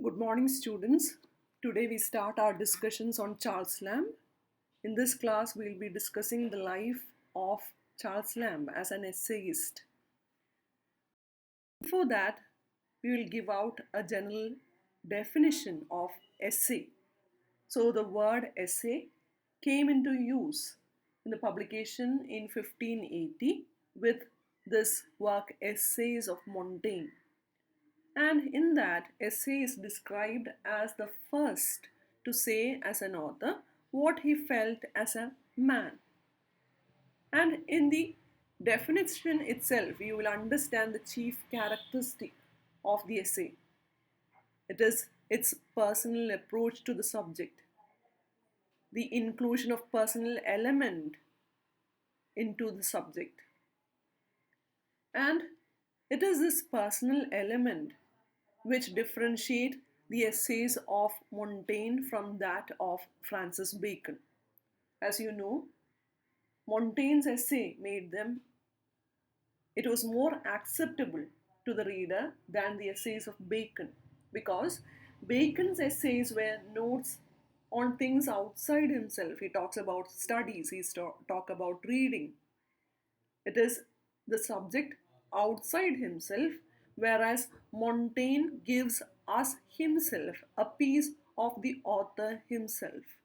Good morning, students. Today we start our discussions on Charles Lamb. In this class, we'll be discussing the life of Charles Lamb as an essayist. Before that, we will give out a general definition of essay. So, the word essay came into use in the publication in 1580 with this work Essays of Montaigne. And in that, essay is described as the first to say as an author what he felt as a man. And in the definition itself, you will understand the chief characteristic of the essay. It is its personal approach to the subject, the inclusion of personal element into the subject. And it is this personal element which differentiate the essays of Montaigne from that of Francis Bacon. As you know, Montaigne's essay made them, it was more acceptable to the reader than the essays of Bacon, because Bacon's essays were notes on things outside himself. He talks about studies, he talk about reading. It is the subject outside himself, whereas Montaigne gives us himself, a piece of the author himself.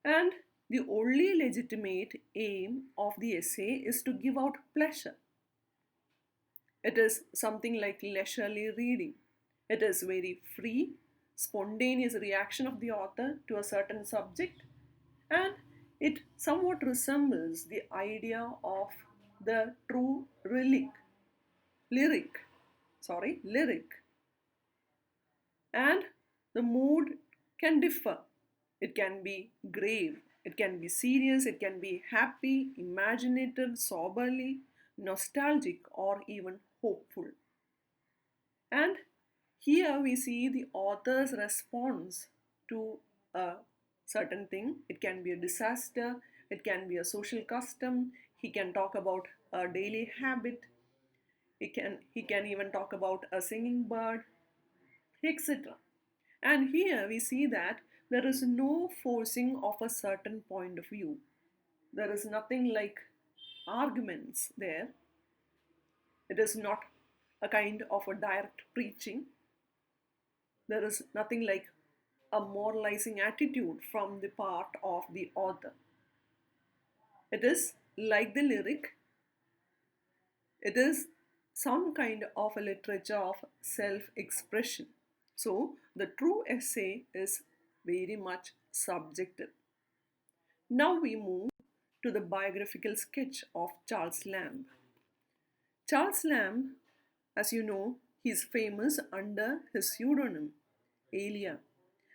And the only legitimate aim of the essay is to give out pleasure. It is something like leisurely reading. It is very free, spontaneous reaction of the author to a certain subject, and it somewhat resembles the idea of the true lyric. And the mood can differ. It can be grave, it can be serious, it can be happy, imaginative, soberly, nostalgic, or even hopeful. And here we see the author's response to a certain thing. It can be a disaster, it can be a social custom, he can talk about a daily habit, he can even talk about a singing bird, etc. And here we see that there is no forcing of a certain point of view. There is nothing like arguments there. It is not a kind of a direct preaching. There is nothing like a moralizing attitude from the part of the author. It is like the lyric, it is some kind of a literature of self expression. So, the true essay is very much subjective. Now we move to the biographical sketch of Charles Lamb. Charles Lamb, as you know, he is famous under his pseudonym Elia,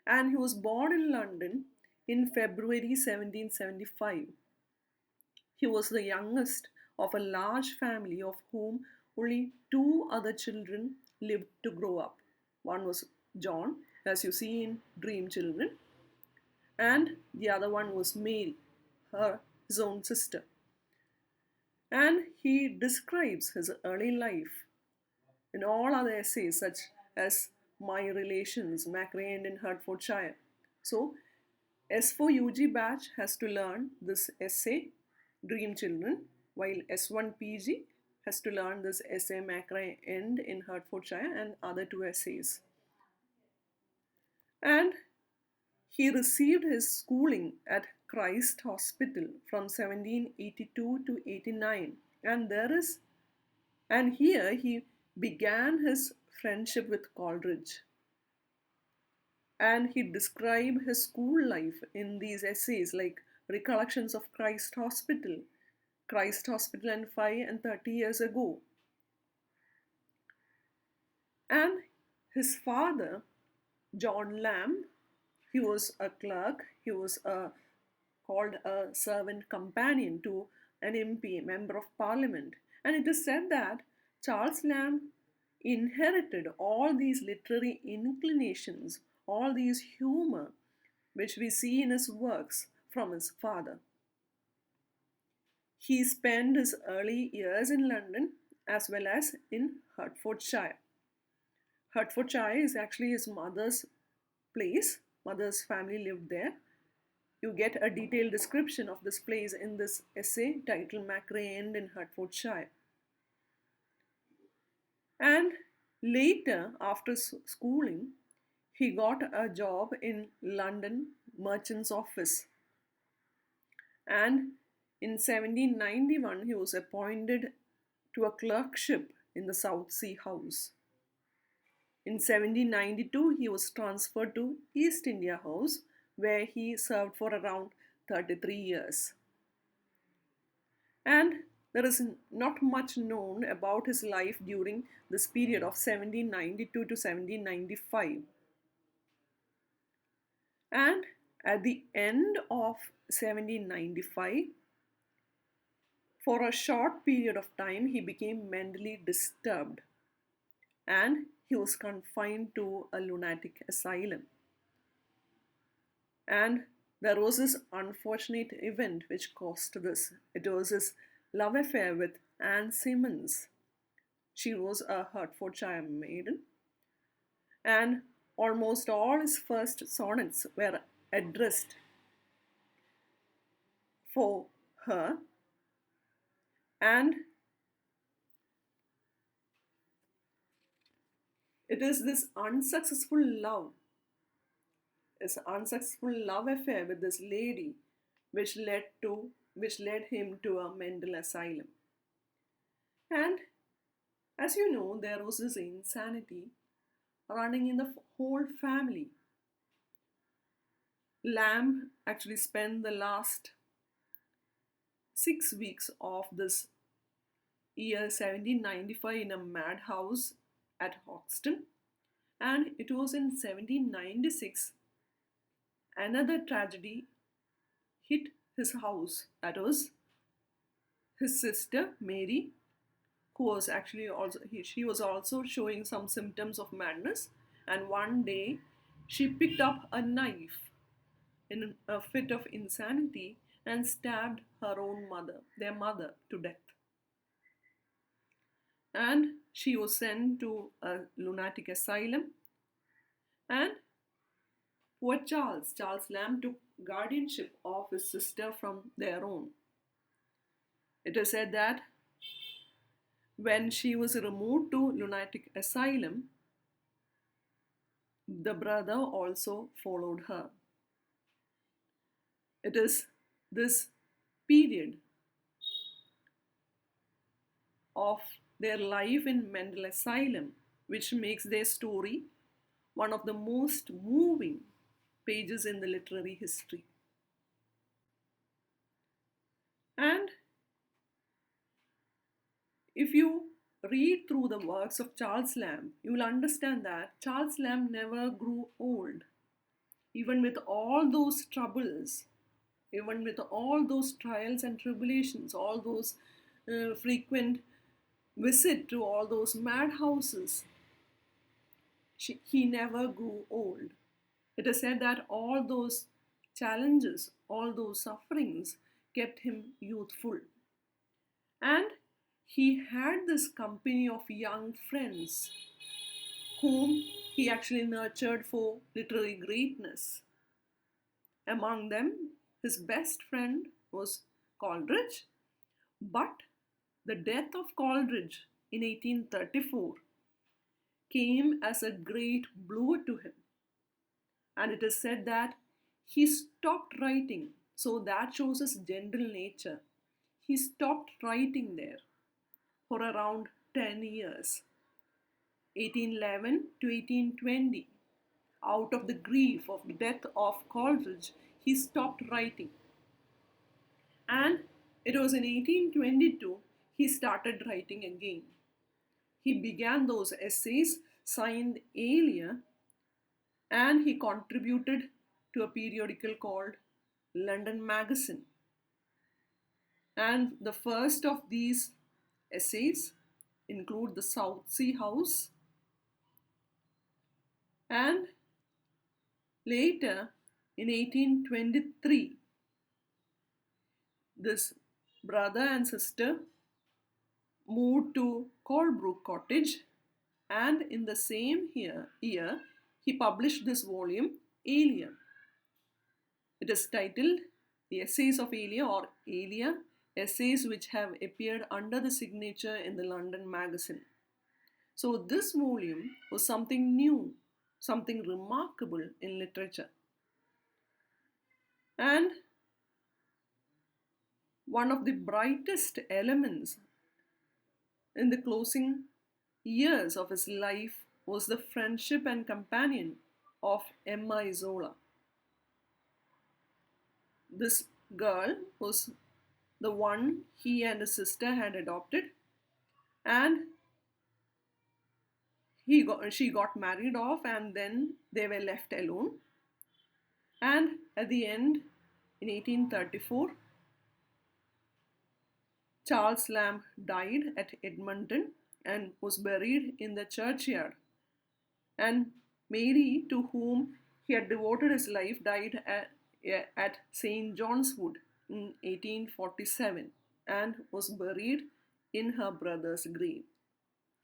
and he was born in London in February 1775. He was the youngest of a large family of whom only two other children lived to grow up. One was John, as you see in Dream Children, and the other one was Mary, his own sister. And he describes his early life in all other essays, such as My Relations, Macrae in Hertfordshire. So, S4 UG batch has to learn this essay, Dream Children, while S1 PG has to learn this essay, Macrae End in Hertfordshire, and other two essays. And he received his schooling at Christ Hospital from 1782 to 89, and here he began his friendship with Coleridge. And he described his school life in these essays like Recollections of Christ Hospital and 5 and 30 years ago. And his father, John Lamb, he was a clerk, he was called a servant companion to an MP, Member of Parliament. And it is said that Charles Lamb inherited all these literary inclinations, all these humor, which we see in his works from his father. He spent his early years in London as well as in Hertfordshire. Hertfordshire is actually his mother's place. Mother's family lived there. You get a detailed description of this place in this essay titled Macrae End in Hertfordshire. And later, after schooling, he got a job in London merchant's office. And in 1791, he was appointed to a clerkship in the South Sea House. In 1792, he was transferred to East India House, where he served for around 33 years. And there is not much known about his life during this period of 1792 to 1795. And at the end of 1795, for a short period of time, he became mentally disturbed and he was confined to a lunatic asylum. And there was this unfortunate event which caused this. It was his love affair with Anne Simmons. She was a Hertfordshire maiden, and almost all his first sonnets were addressed for her. And it is this unsuccessful love affair with this lady which led him to a mental asylum. And as you know, there was this insanity running in the whole family. Lamb actually spent the last 6 weeks of this year 1795 in a madhouse at Hoxton, and it was in 1796 another tragedy hit his house. That was his sister Mary, who was actually she was also showing some symptoms of madness, and one day she picked up a knife in a fit of insanity and stabbed their mother, to death. And she was sent to a lunatic asylum, and poor Charles Lamb took guardianship of his sister from their own. It is said that when she was removed to lunatic asylum, the brother also followed her. It is this period of their life in mental asylum which makes their story one of the most moving pages in the literary history. And if you read through the works of Charles Lamb, you will understand that Charles Lamb never grew old. Even with all those troubles, even with all those trials and tribulations, all those frequent visit to all those madhouses, he never grew old. It is said that all those challenges, all those sufferings kept him youthful. And he had this company of young friends whom he actually nurtured for literary greatness. Among them, his best friend was Coleridge, but the death of Coleridge in 1834 came as a great blow to him. And it is said that he stopped writing. So that shows his gentle nature. He stopped writing there for around 10 years, 1811 to 1820. Out of the grief of the death of Coleridge, he stopped writing. And it was in 1822 he started writing again. He began those essays signed Elia, and he contributed to a periodical called London Magazine. And the first of these essays include the South Sea House, and later in 1823 this brother and sister moved to Colebrook Cottage, And in the same year, he published this volume, Elia. It is titled The Essays of Elia or Elia, essays which have appeared under the signature in the London magazine. So this volume was something new, something remarkable in literature. And one of the brightest elements in the closing years of his life was the friendship and companion of Emma Isola. This girl was the one he and his sister had adopted, and she got married off, and then they were left alone. And at the end, in 1834, Charles Lamb died at Edmonton and was buried in the churchyard. And Mary, to whom he had devoted his life, died at St. John's Wood in 1847 and was buried in her brother's grave.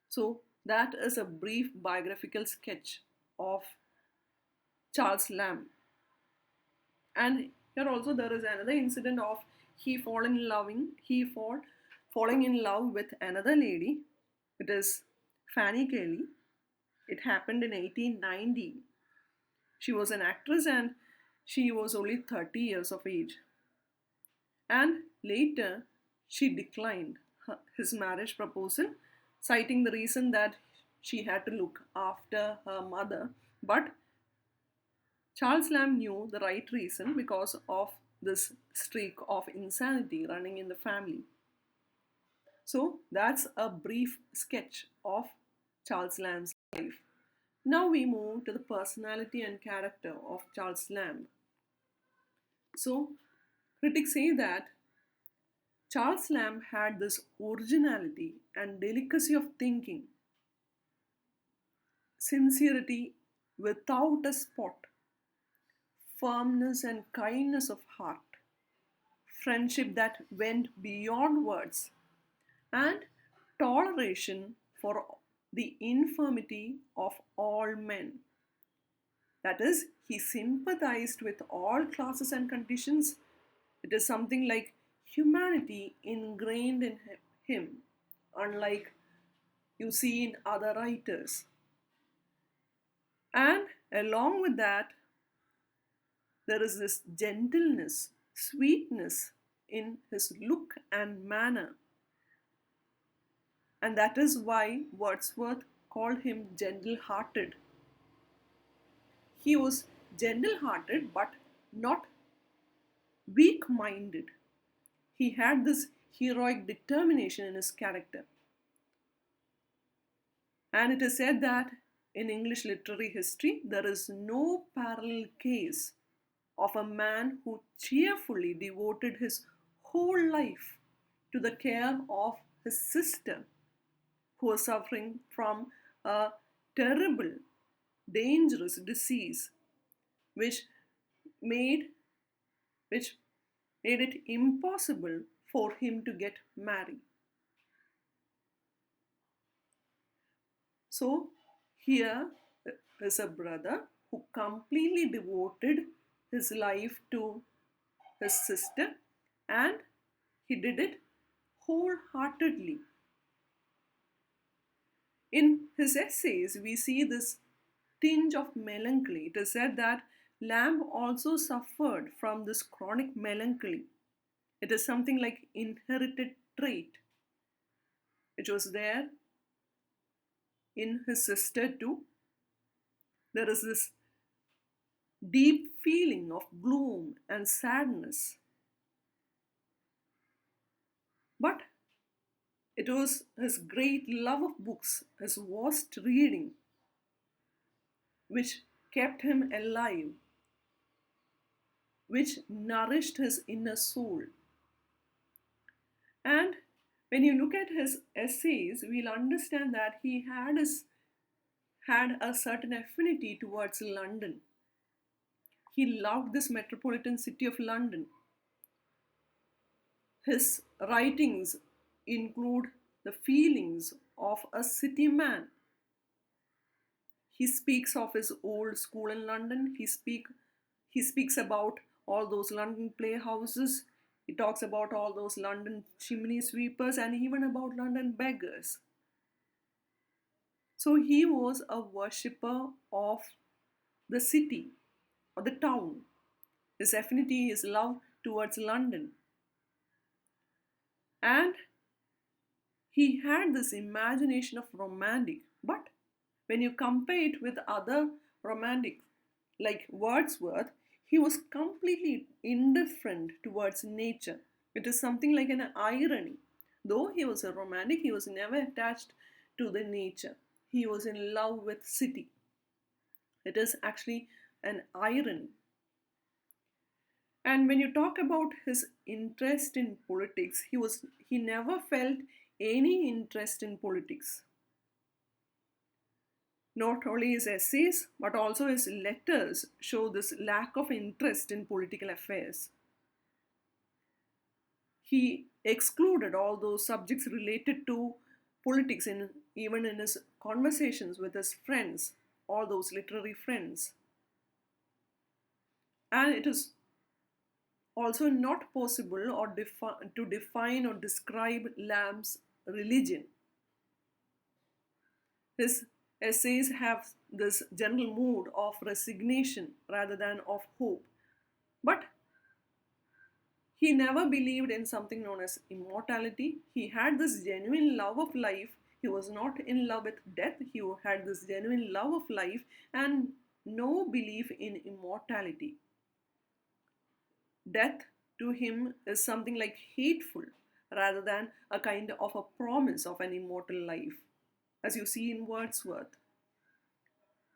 So that is a brief biographical sketch of Charles Lamb. And here also there is another incident of falling in love with another lady. It is Fanny Kelly. It happened in 1890. She was an actress and she was only 30 years of age. And later she declined his marriage proposal, citing the reason that she had to look after her mother. But Charles Lamb knew the right reason because of this streak of insanity running in the family. So that's a brief sketch of Charles Lamb's life. Now we move to the personality and character of Charles Lamb. So critics say that Charles Lamb had this originality and delicacy of thinking, sincerity without a spot, firmness and kindness of heart, friendship that went beyond words, and toleration for the infirmity of all men. That is, he sympathized with all classes and conditions. It is something like humanity ingrained in him, unlike you see in other writers. And along with that, there is this gentleness, sweetness in his look and manner. And that is why Wordsworth called him gentle-hearted. He was gentle-hearted but not weak-minded. He had this heroic determination in his character. And it is said that in English literary history, there is no parallel case of a man who cheerfully devoted his whole life to the care of his sister, who was suffering from a terrible, dangerous disease, which made it impossible for him to get married. So here is a brother who completely devoted his life to his sister, and he did it wholeheartedly. In his essays, we see this tinge of melancholy. It is said that Lamb also suffered from this chronic melancholy. It is something like inherited trait, which was there in his sister too. There is this deep feeling of gloom and sadness. But it was his great love of books, his vast reading, which kept him alive, which nourished his inner soul. And when you look at his essays, we'll understand that he had a certain affinity towards London. He loved this metropolitan city of London. His writings include the feelings of a city man. He speaks of his old school in London. He speaks about all those London playhouses. He talks about all those London chimney sweepers and even about London beggars. So he was a worshipper of the city or the town. His affinity, his love towards London. And he had this imagination of romantic. But when you compare it with other romantics like Wordsworth, he was completely indifferent towards nature. It is something like an irony. Though he was a romantic, he was never attached to the nature. He was in love with city. It is actually an irony. And when you talk about his interest in politics, he never felt any interest in politics. Not only his essays, but also his letters show this lack of interest in political affairs. He excluded all those subjects related to politics even in his conversations with his friends, all those literary friends. And it is also not possible to define or describe Lamb's religion. His essays have this general mood of resignation rather than of hope. But he never believed in something known as immortality. He had this genuine love of life. He was not in love with death. He had this genuine love of life and no belief in immortality. Death to him is something like hateful rather than a kind of a promise of an immortal life, as you see in Wordsworth.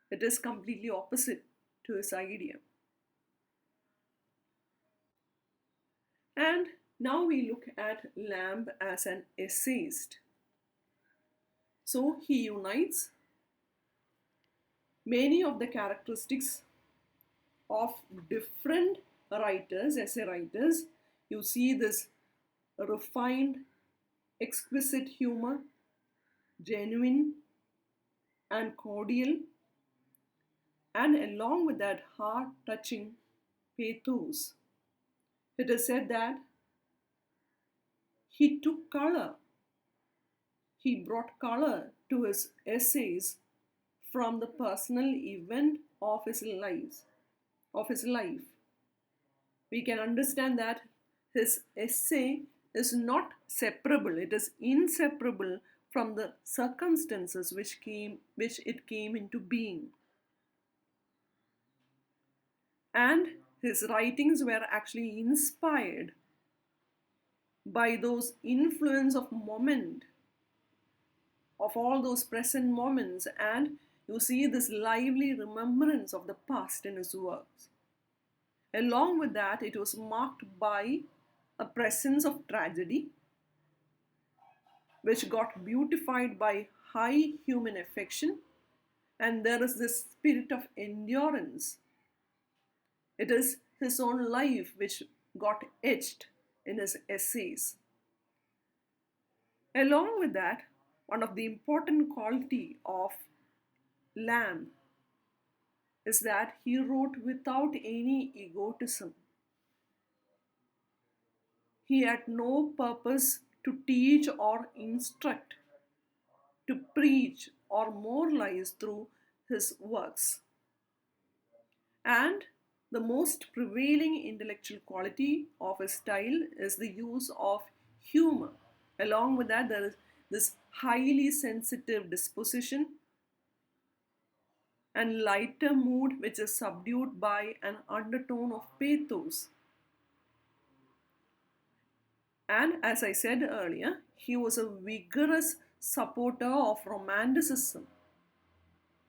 It is completely opposite to his idea. And now we look at Lamb as an essayist. So he unites many of the characteristics of different writers, essay writers. You see this refined, exquisite humor, genuine and cordial, and along with that heart-touching pathos. It is said that he took color, he brought color to his essays from the personal event of his life. We can understand that his essay is not separable, it is inseparable from the circumstances which it came into being. And his writings were actually inspired by those influence of moment, of all those present moments, and you see this lively remembrance of the past in his works. Along with that, it was marked by a presence of tragedy, which got beautified by high human affection, and there is this spirit of endurance. It is his own life which got etched in his essays. Along with that, one of the important quality of Lamb is that he wrote without any egotism. He had no purpose to teach or instruct, to preach or moralize through his works. And the most prevailing intellectual quality of his style is the use of humor. Along with that, there is this highly sensitive disposition and lighter mood which is subdued by an undertone of pathos. And as I said earlier, he was a vigorous supporter of romanticism.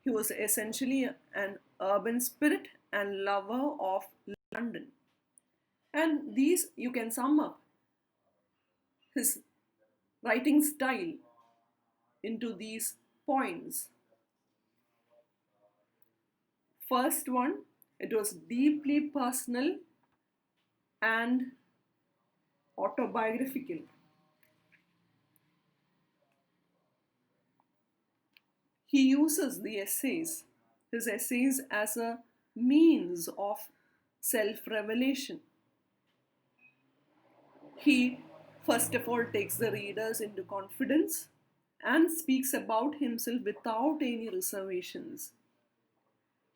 He was essentially an urban spirit and lover of London. And these you can sum up his writing style into these points. First one, it was deeply personal and autobiographical. He uses the essays his essays as a means of self revelation. He first of all takes the readers into confidence and speaks about himself without any reservations.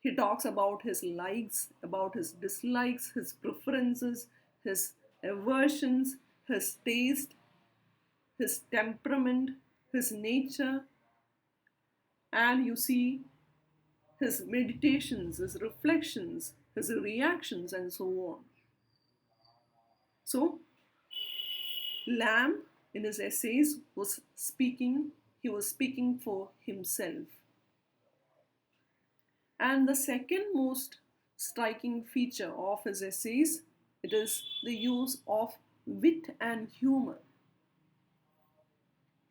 He talks about his likes, about his dislikes, his preferences, his aversions, his taste, his temperament, his nature, and you see his meditations, his reflections, his reactions, and so on. So, Lamb in his essays he was speaking for himself. And the second most striking feature of his essays, it is the use of wit and humor.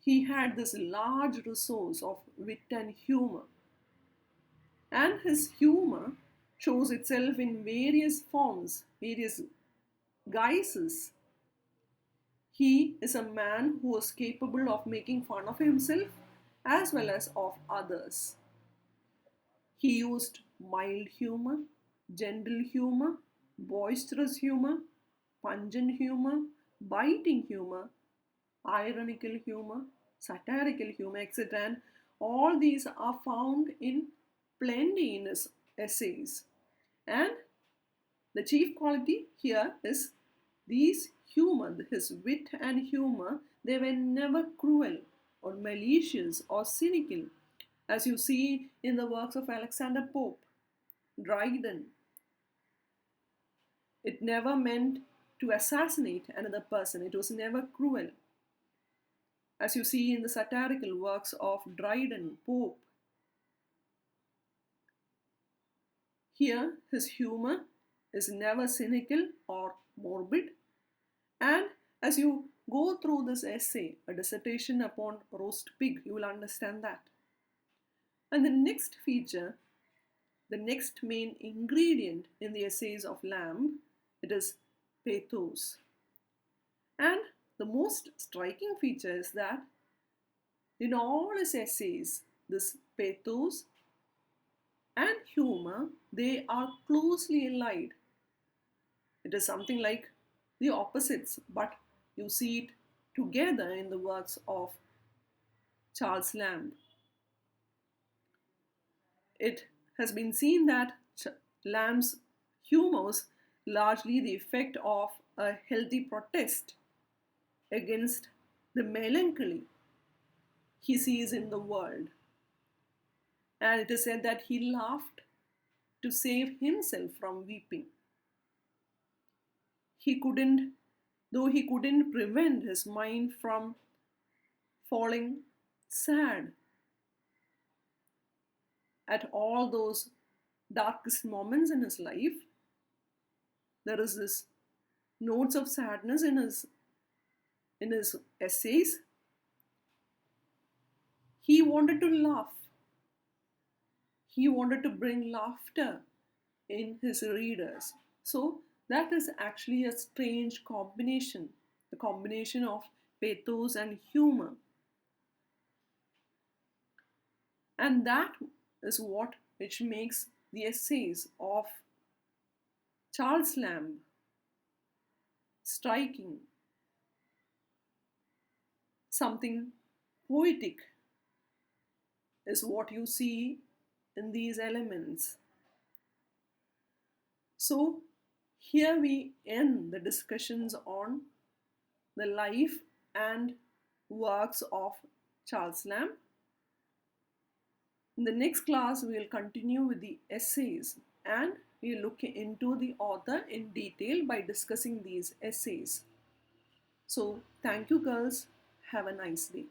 He had this large resource of wit and humor, and his humor shows itself in various forms, various guises. He is a man who is capable of making fun of himself as well as of others. He used mild humor, gentle humor, boisterous humor, pungent humor, biting humor, ironical humor, satirical humor, etc. And all these are found in plenty in his essays. And the chief quality here is these humor, his wit and humor, they were never cruel or malicious or cynical, as you see in the works of Alexander Pope, Dryden. It never meant to assassinate another person, it was never cruel. As you see in the satirical works of Dryden, Pope, here his humor is never cynical or morbid. And as you go through this essay, a dissertation upon roast pig, you will understand that. And the next feature, the next main ingredient in the essays of Lamb, it is pathos. And the most striking feature is that in all his essays, this pathos and humor, they are closely allied. It is something like the opposites, but you see it together in the works of Charles Lamb. It has been seen that Lamb's humor was largely the effect of a healthy protest against the melancholy he sees in the world. And it is said that he laughed to save himself from weeping. Though he couldn't prevent his mind from falling sad at all those darkest moments in his life, there is this notes of sadness in his essays. He wanted to laugh. He wanted to bring laughter in his readers. So that is actually a strange combination, the combination of pathos and humor. And that is what which makes the essays of Charles Lamb striking, something poetic is what you see in these elements. So here we end the discussions on the life and works of Charles Lamb. In the next class, we will continue with the essays and we will look into the author in detail by discussing these essays. So, thank you, girls. Have a nice day.